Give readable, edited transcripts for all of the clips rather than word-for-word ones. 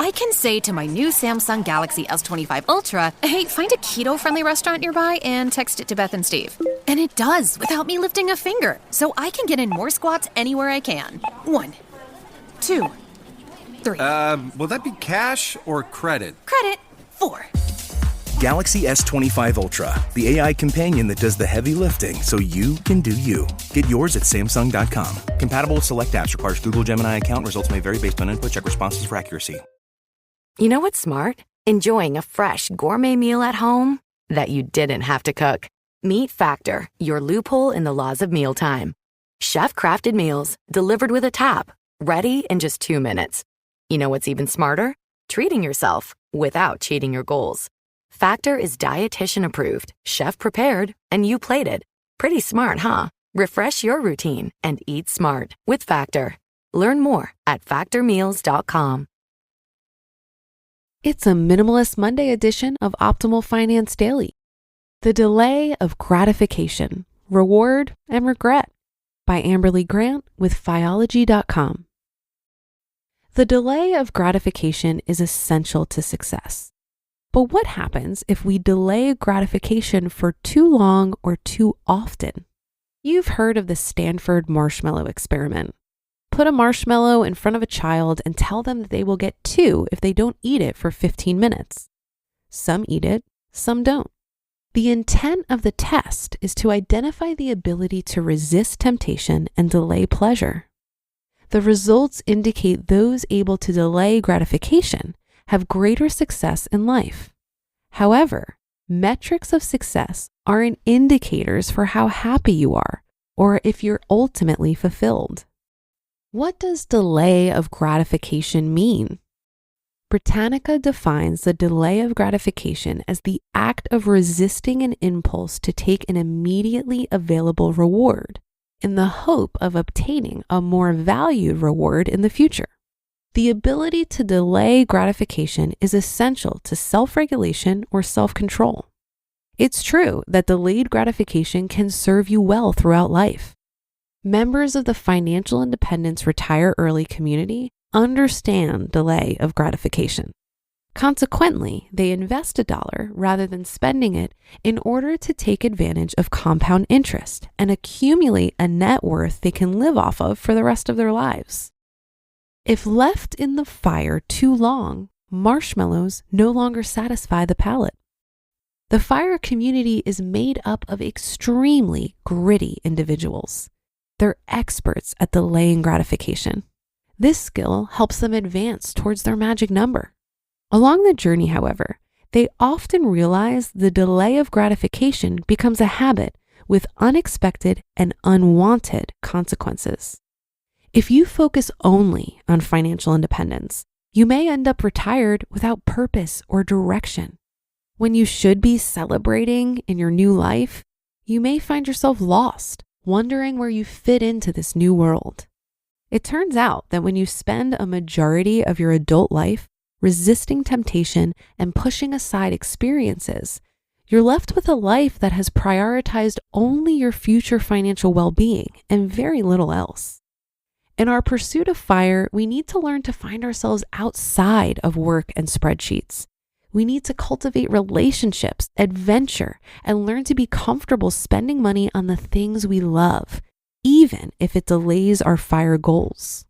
I can say to my new Samsung Galaxy S25 Ultra, hey, find a keto-friendly restaurant nearby and text it to Beth and Steve. And it does without me lifting a finger, so I can get in more squats anywhere I can. 1, 2, 3. Will that be cash or credit? Credit. 4. Galaxy S25 Ultra, the AI companion that does the heavy lifting so you can do you. Get yours at Samsung.com. Compatible with select apps. Requires Google Gemini account. Results may vary based on input. Check responses for accuracy. You know what's smart? Enjoying a fresh gourmet meal at home that you didn't have to cook. Meet Factor, your loophole in the laws of mealtime. Chef-crafted meals delivered with a tap, ready in just 2 minutes. You know what's even smarter? Treating yourself without cheating your goals. Factor is dietitian approved, chef prepared, and you plated. Pretty smart, huh? Refresh your routine and eat smart with Factor. Learn more at factormeals.com. It's a Minimalist Monday edition of Optimal Finance Daily. The Delay of Gratification, Reward and Regret by Amberly Grant with Fiology.com. The delay of gratification is essential to success. But what happens if we delay gratification for too long or too often? You've heard of the Stanford marshmallow experiment. Put a marshmallow in front of a child and tell them that they will get 2 if they don't eat it for 15 minutes. Some eat it, some don't. The intent of the test is to identify the ability to resist temptation and delay pleasure. The results indicate those able to delay gratification have greater success in life. However, metrics of success aren't indicators for how happy you are or if you're ultimately fulfilled. What does delay of gratification mean? Britannica defines the delay of gratification as the act of resisting an impulse to take an immediately available reward in the hope of obtaining a more valued reward in the future. The ability to delay gratification is essential to self-regulation or self-control. It's true that delayed gratification can serve you well throughout life. Members of the Financial Independence Retire Early community understand delay of gratification. Consequently, they invest $1 rather than spending it in order to take advantage of compound interest and accumulate a net worth they can live off of for the rest of their lives. If left in the fire too long, marshmallows no longer satisfy the palate. The F.I.R.E community is made up of extremely gritty individuals. They're experts at delaying gratification. This skill helps them advance towards their magic number. Along the journey, however, they often realize the delay of gratification becomes a habit with unexpected and unwanted consequences. If you focus only on financial independence, you may end up retired without purpose or direction. When you should be celebrating in your new life, you may find yourself lost, wondering where you fit into this new world. It turns out that when you spend a majority of your adult life resisting temptation and pushing aside experiences, you're left with a life that has prioritized only your future financial well-being and very little else. In our pursuit of F.I.R.E, we need to learn to find ourselves outside of work and spreadsheets. We need to cultivate relationships, adventure, and learn to be comfortable spending money on the things we love, even if it delays our F.I.R.E goals.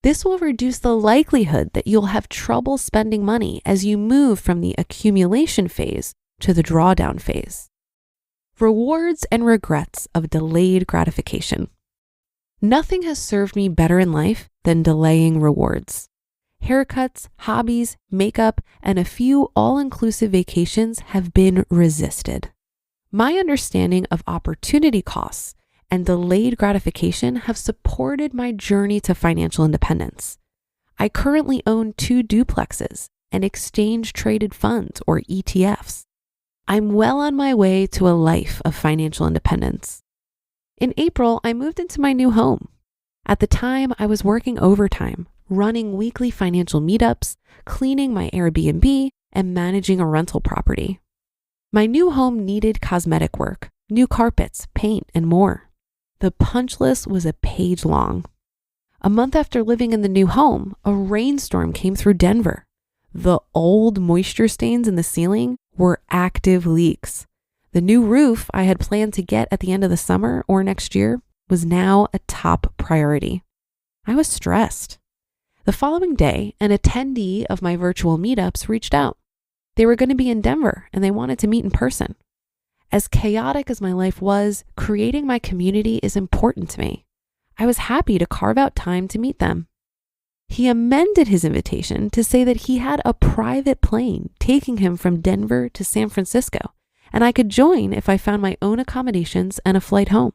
This will reduce the likelihood that you'll have trouble spending money as you move from the accumulation phase to the drawdown phase. Rewards and regrets of delayed gratification. Nothing has served me better in life than delaying rewards. Haircuts, hobbies, makeup, and a few all-inclusive vacations have been resisted. My understanding of opportunity costs and delayed gratification have supported my journey to financial independence. I currently own 2 duplexes and exchange-traded funds, or ETFs. I'm well on my way to a life of financial independence. In April, I moved into my new home. At the time, I was working overtime, running weekly financial meetups, cleaning my Airbnb, and managing a rental property. My new home needed cosmetic work, new carpets, paint, and more. The punch list was a page long. A month after living in the new home, a rainstorm came through Denver. The old moisture stains in the ceiling were active leaks. The new roof I had planned to get at the end of the summer or next year was now a top priority. I was stressed. The following day, an attendee of my virtual meetups reached out. They were going to be in Denver and they wanted to meet in person. As chaotic as my life was, creating my community is important to me. I was happy to carve out time to meet them. He amended his invitation to say that he had a private plane taking him from Denver to San Francisco, and I could join if I found my own accommodations and a flight home.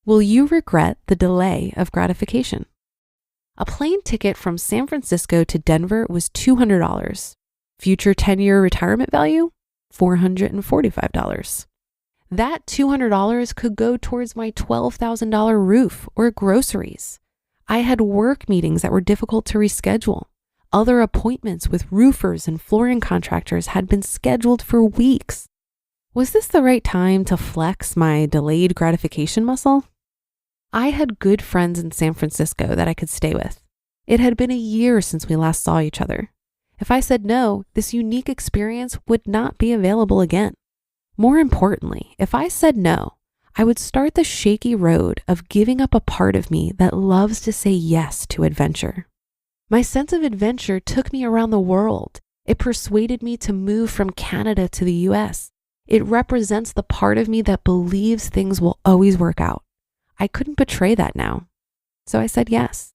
Will you regret the delay of gratification? A plane ticket from San Francisco to Denver was $200. Future 10-year retirement value? $445. That $200 could go towards my $12,000 roof or groceries. I had work meetings that were difficult to reschedule. Other appointments with roofers and flooring contractors had been scheduled for weeks. Was this the right time to flex my delayed gratification muscle? I had good friends in San Francisco that I could stay with. It had been a year since we last saw each other. If I said no, this unique experience would not be available again. More importantly, if I said no, I would start the shaky road of giving up a part of me that loves to say yes to adventure. My sense of adventure took me around the world. It persuaded me to move from Canada to the US. It represents the part of me that believes things will always work out. I couldn't betray that now. So I said yes.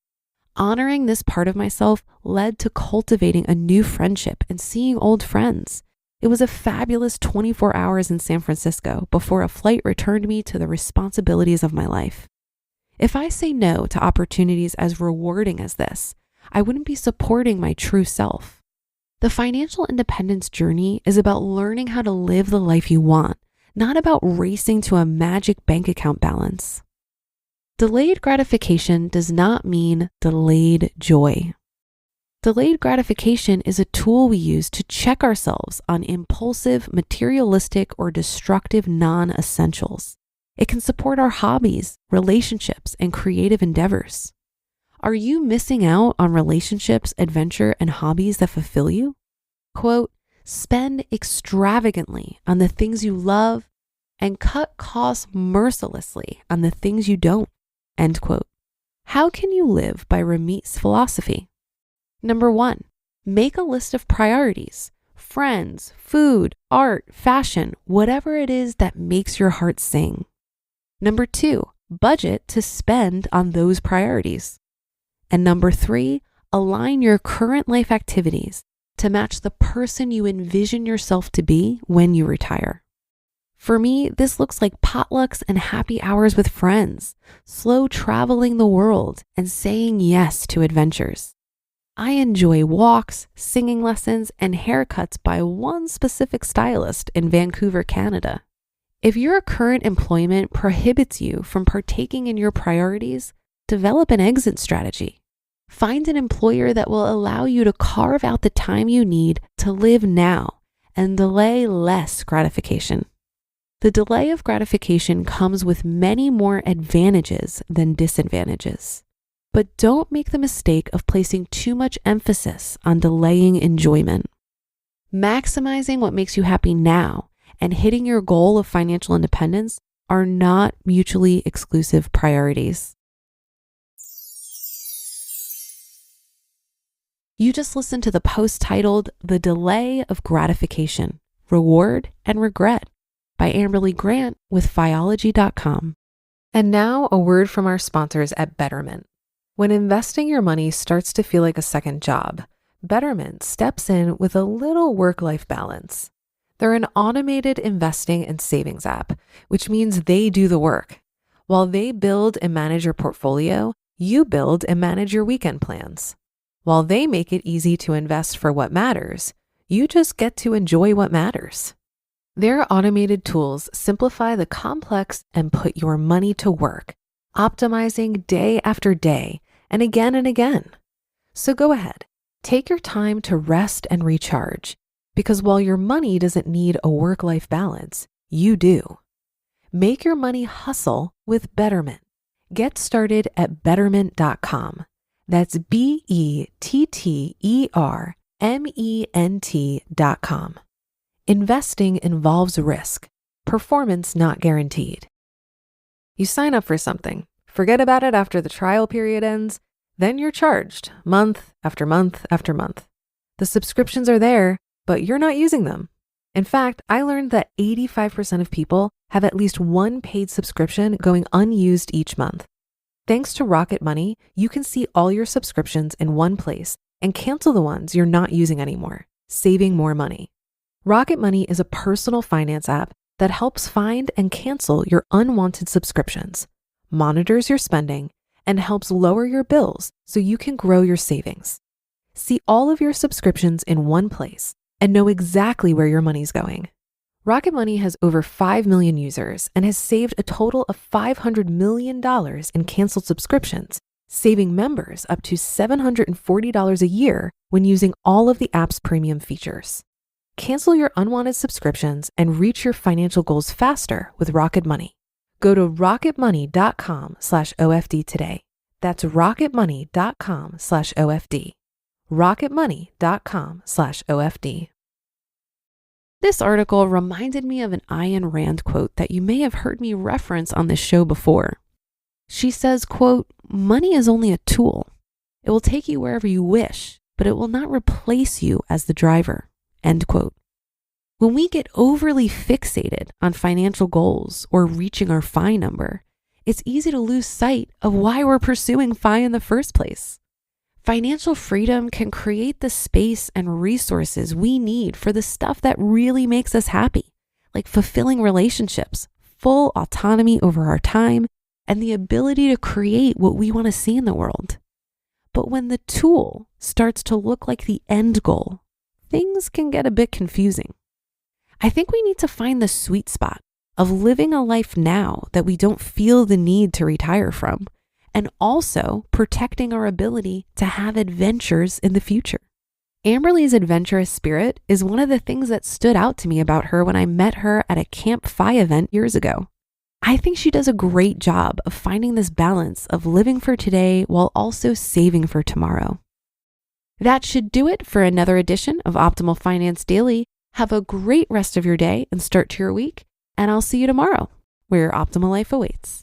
Honoring this part of myself led to cultivating a new friendship and seeing old friends. It was a fabulous 24 hours in San Francisco before a flight returned me to the responsibilities of my life. If I say no to opportunities as rewarding as this, I wouldn't be supporting my true self. The financial independence journey is about learning how to live the life you want, not about racing to a magic bank account balance. Delayed gratification does not mean delayed joy. Delayed gratification is a tool we use to check ourselves on impulsive, materialistic, or destructive non-essentials. It can support our hobbies, relationships, and creative endeavors. Are you missing out on relationships, adventure, and hobbies that fulfill you? Quote, spend extravagantly on the things you love and cut costs mercilessly on the things you don't. End quote. How can you live by Ramit's philosophy? Number 1, make a list of priorities. Friends, food, art, fashion, whatever it is that makes your heart sing. Number 2, budget to spend on those priorities. And number 3, align your current life activities to match the person you envision yourself to be when you retire. For me, this looks like potlucks and happy hours with friends, slow traveling the world, and saying yes to adventures. I enjoy walks, singing lessons, and haircuts by one specific stylist in Vancouver, Canada. If your current employment prohibits you from partaking in your priorities, develop an exit strategy. Find an employer that will allow you to carve out the time you need to live now and delay less gratification. The delay of gratification comes with many more advantages than disadvantages. But don't make the mistake of placing too much emphasis on delaying enjoyment. Maximizing what makes you happy now and hitting your goal of financial independence are not mutually exclusive priorities. You just listened to the post titled The Delay of Gratification, Reward and Regret by Amberly Grant with Fiology.com. And now a word from our sponsors at Betterment. When investing your money starts to feel like a second job, Betterment steps in with a little work-life balance. They're an automated investing and savings app, which means they do the work. While they build and manage your portfolio, you build and manage your weekend plans. While they make it easy to invest for what matters, you just get to enjoy what matters. Their automated tools simplify the complex and put your money to work, optimizing day after day and again. So go ahead, take your time to rest and recharge, because while your money doesn't need a work-life balance, you do. Make your money hustle with Betterment. Get started at betterment.com. That's ment.com. Investing involves risk. Performance not guaranteed. You sign up for something, forget about it after the trial period ends, then you're charged month after month after month. The subscriptions are there, but you're not using them. In fact, I learned that 85% of people have at least one paid subscription going unused each month. Thanks to Rocket Money, you can see all your subscriptions in one place and cancel the ones you're not using anymore, saving more money. Rocket Money is a personal finance app that helps find and cancel your unwanted subscriptions, monitors your spending, and helps lower your bills so you can grow your savings. See all of your subscriptions in one place and know exactly where your money's going. Rocket Money has over 5 million users and has saved a total of $500 million in canceled subscriptions, saving members up to $740 a year when using all of the app's premium features. Cancel your unwanted subscriptions and reach your financial goals faster with Rocket Money. Go to rocketmoney.com/OFD today. That's rocketmoney.com/OFD. rocketmoney.com/OFD. This article reminded me of an Ayn Rand quote that you may have heard me reference on this show before. She says, quote, "Money is only a tool. It will take you wherever you wish, but it will not replace you as the driver," end quote. When we get overly fixated on financial goals or reaching our FI number, it's easy to lose sight of why we're pursuing FI in the first place. Financial freedom can create the space and resources we need for the stuff that really makes us happy, like fulfilling relationships, full autonomy over our time, and the ability to create what we want to see in the world. But when the tool starts to look like the end goal, things can get a bit confusing. I think we need to find the sweet spot of living a life now that we don't feel the need to retire from, and also protecting our ability to have adventures in the future. Amberly's adventurous spirit is one of the things that stood out to me about her when I met her at a Camp FI event years ago. I think she does a great job of finding this balance of living for today while also saving for tomorrow. That should do it for another edition of Optimal Finance Daily. Have a great rest of your day and start to your week, and I'll see you tomorrow, where your optimal life awaits.